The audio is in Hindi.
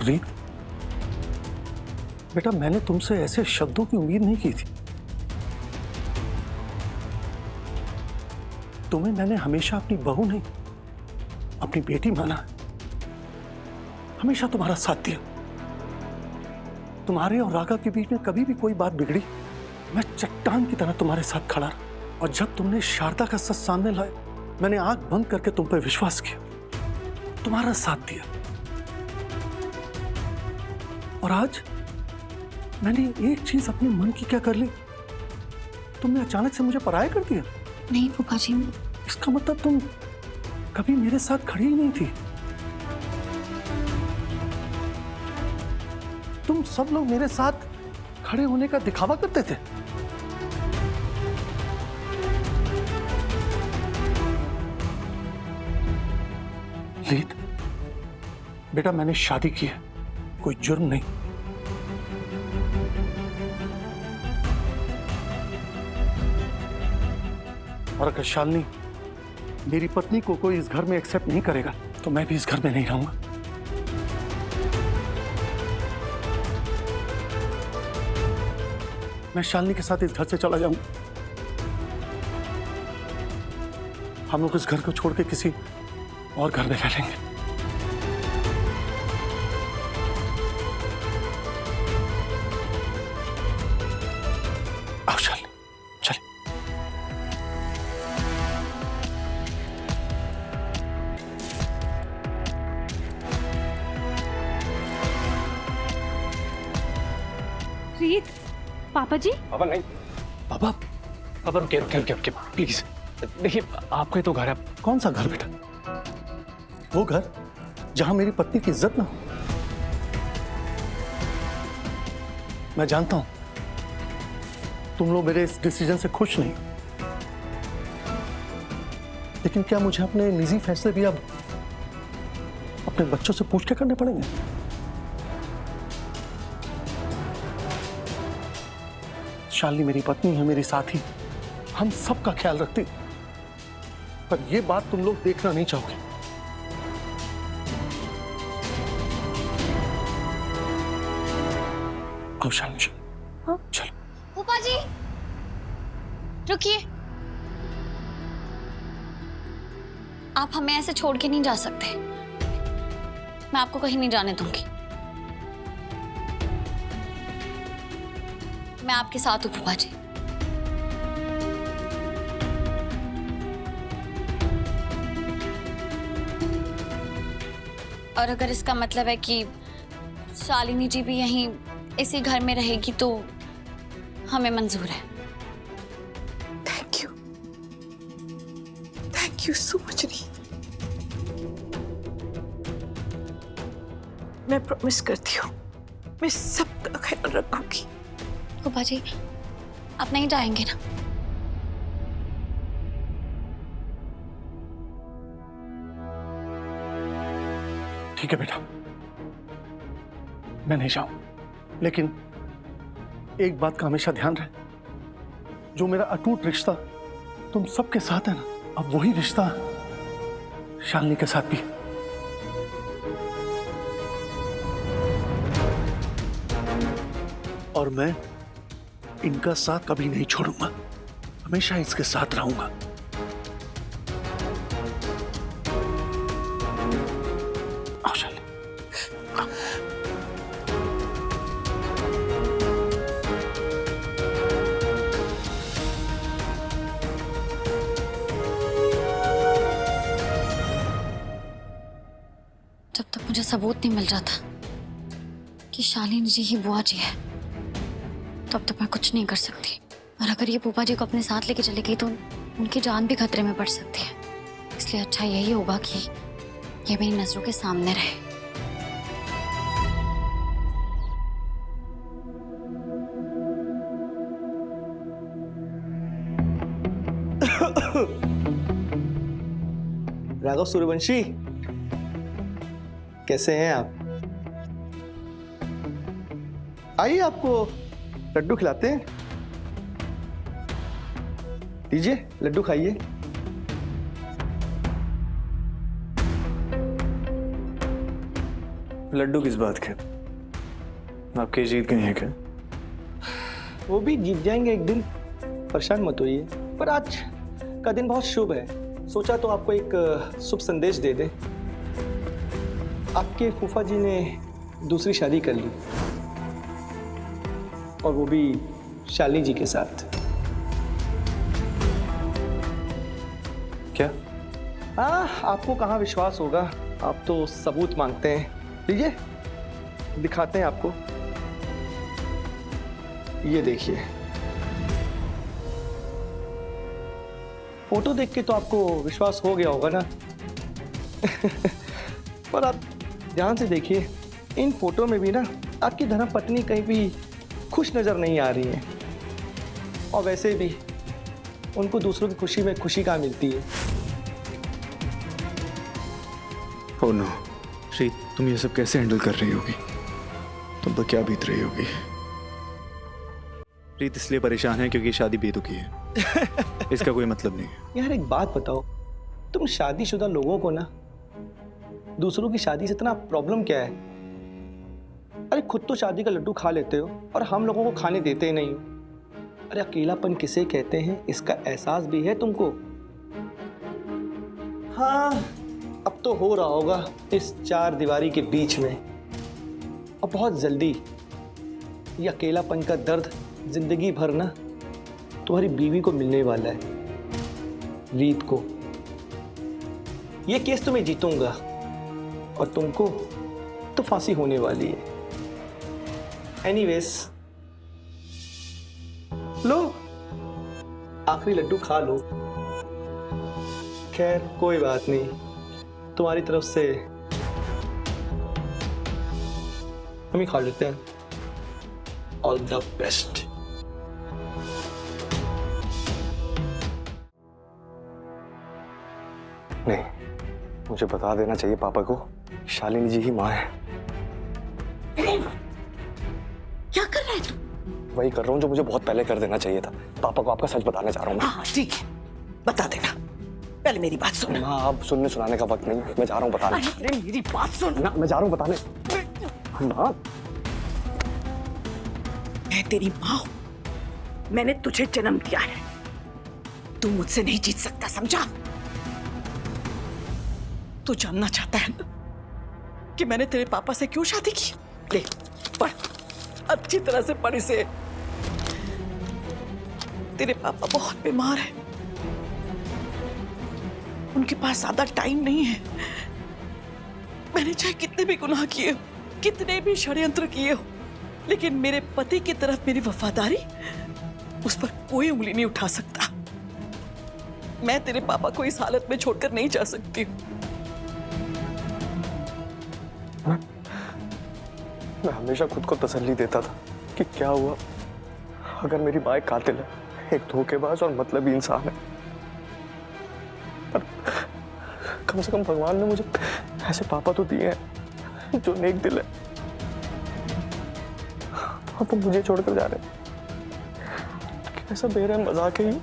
और रीत, बेटा मैंने तुमसे ऐसे शब्दों की उम्मीद नहीं की थी। तुम्हें मैंने हमेशा अपनी बहू नहीं, अपनी बेटी माना है। हमेशा तुम्हारा साथ दिया। तुम्हारे और राघव के बीच में कभी भी कोई बात बिगड़ी, मैं चट्टान की तरह तुम्हारे साथ खड़ा रहा। और जब तुमने शारदा का सच सामने लाया, मैंने आंख बंद करके तुम पर विश्वास किया, तुम्हारा साथ दिया। और आज मैंने एक चीज अपने मन की क्या कर ली, तुमने अचानक से मुझे पराया कर दिया। नहीं फूफा जी, इसका मतलब तुम कभी मेरे साथ खड़ी ही नहीं थी। तुम सब लोग मेरे साथ खड़े होने का दिखावा करते थे। रीत, बेटा मैंने शादी की है, कोई जुर्म नहीं। और अगर शालिनी मेरी पत्नी को कोई इस घर में एक्सेप्ट नहीं करेगा तो मैं भी इस घर में नहीं रहूंगा। मैं शालिनी के साथ इस घर से चला जाऊंगा। हम लोग इस घर को छोड़ के किसी और घर में रह लेंगे। आओ शालिनी, चले। रीत, पापा जी। पापा नहीं, पापा पापा रुके रुके रुके रुके प्लीज। देखिए आपका ही तो घर है। कौन सा घर बेटा? वो घर जहां मेरी पत्नी की इज्जत ना हो। मैं जानता हूं तुम लोग मेरे इस डिसीजन से खुश नहीं, लेकिन क्या मुझे अपने निजी फैसले भी अब अपने बच्चों से पूछ के करने पड़ेंगे? शालिनी मेरी पत्नी है, मेरी साथी, हम सबका ख्याल रखती, पर यह बात तुम लोग देखना नहीं चाहोगे। आओ शालिनी, चलो। फूफा जी रुकिए, आप हमें ऐसे छोड़ के नहीं जा सकते। मैं आपको कहीं नहीं जाने दूंगी। मैं आपके साथ हूँ फूफा जी। और अगर इसका मतलब है कि शालिनी जी भी यहीं इसी घर में रहेगी तो हमें मंजूर है। थैंक यू सो मच री। मैं प्रॉमिस करती हूँ मैं सबका ख्याल रखूंगी। फूफा जी आप नहीं जाएंगे ना? ठीक है बेटा, मैं नहीं जाऊं, लेकिन एक बात का हमेशा ध्यान रहे, जो मेरा अटूट रिश्ता तुम सबके साथ है ना, अब वही रिश्ता शालिनी के साथ भी। और मैं इनका साथ कभी नहीं छोड़ूंगा, हमेशा इसके साथ रहूंगा। आओ शालिनी। जब तक मुझे सबूत नहीं मिल रहा था कि शालिनी जी ही बुआ जी है, तब तक मैं कुछ नहीं कर सकती। और अगर ये फूफा जी को अपने साथ लेके चली गई तो उनकी जान भी खतरे में पड़ सकती है। इसलिए अच्छा यही होगा कि ये मेरी नजरों के सामने रहे। राघव सूर्यवंशी, कैसे हैं आप? आइए आपको लड्डू खिलाते हैं। लीजिए लड्डू खाइए। लड्डू किस बात के? आपके जीत गए हैं क्या? वो भी जीत जाएंगे एक दिन, परेशान मत होइए। पर आज का दिन बहुत शुभ है, सोचा तो आपको एक शुभ संदेश दे दे। आपके फूफा जी ने दूसरी शादी कर ली, और वो भी शालिनी जी के साथ। क्या? हाँ, आपको कहाँ विश्वास होगा, आप तो सबूत मांगते हैं। लीजिए, दिखाते हैं आपको। ये देखिए, फोटो देख के तो आपको विश्वास हो गया होगा ना। पर आप ध्यान से देखिए, इन फोटो में भी ना आपकी धर्मपत्नी कहीं भी खुश नजर नहीं आ रही है, और वैसे भी उनको दूसरों की खुशी में खुशी कहाँ मिलती है। ओह नो, श्री, तुम ये सब कैसे हैंडल कर रही होगी? तुम पर क्या बीत रही होगी? प्रीत इसलिए परेशान है क्योंकि शादी बेतुकी है। इसका कोई मतलब नहीं है। यार एक बात बताओ, तुम शादीशुदा लोगों को ना दूसरों की शादी से इतना प्रॉब्लम क्या है? अरे खुद तो शादी का लड्डू खा लेते हो और हम लोगों को खाने देते ही नहीं हो। अरे अकेलापन किसे कहते हैं, इसका एहसास भी है तुमको? हाँ, अब तो हो रहा होगा इस चार दीवारी के बीच में, और बहुत जल्दी ये अकेलापन का दर्द जिंदगी भर ना तुम्हारी बीवी को मिलने वाला है, रीत को। ये केस तो मैं जीतूंगा और तुमको तो फांसी होने वाली है। एनीवेज, लो आखिरी लड्डू खा लो। खैर कोई बात नहीं, तुम्हारी तरफ से हम ही खा लेते हैं। All the best. नहीं, मुझे बता देना चाहिए पापा को, शालिनी जी ही माँ है। क्या कर रहा है तू? वही कर रहा हूँ जो मुझे बहुत पहले कर देना चाहिए था। पापा को आपका सच बताने जा रहा हूँ मैं। हाँ ठीक है, बता देना। पहले मेरी बात सुन। माँ, अब सुनने सुनाने का वक्त नहीं, मैं जा रहा हूँ बताने। अरे मेरी बात सुन ना, मैं जा रहा हूँ बताने। माँ, मैं तेरी माँ हूं, मैंने तुझे जन्म दिया है, तू मुझसे नहीं जीत सकता, समझा? तू जानना चाहता है ना कि मैंने तेरे पापा से क्यों शादी की? ले पढ़, अच्छी तरह से पढ़ इसे। तेरे पापा बहुत बीमार हैं, उनके पास ज्यादा टाइम नहीं है। मैंने चाहे कितने भी गुनाह किए हो, कितने भी षड्यंत्र किए हो, लेकिन मेरे पति की तरफ मेरी वफादारी, उस पर कोई उंगली नहीं उठा सकता। मैं तेरे पापा को इस हालत में छोड़कर नहीं जा सकती हूँ। मैं हमेशा खुद को तसल्ली देता था कि क्या हुआ अगर मेरी माँ एक कातिल है, एक धोखेबाज और मतलबी इंसान है, पर कम से कम भगवान ने मुझे ऐसे पापा तो दिए हैं जो नेक दिल है। अब वो मुझे छोड़कर जा रहे हैं। कैसा बेरहम मजाक है ये।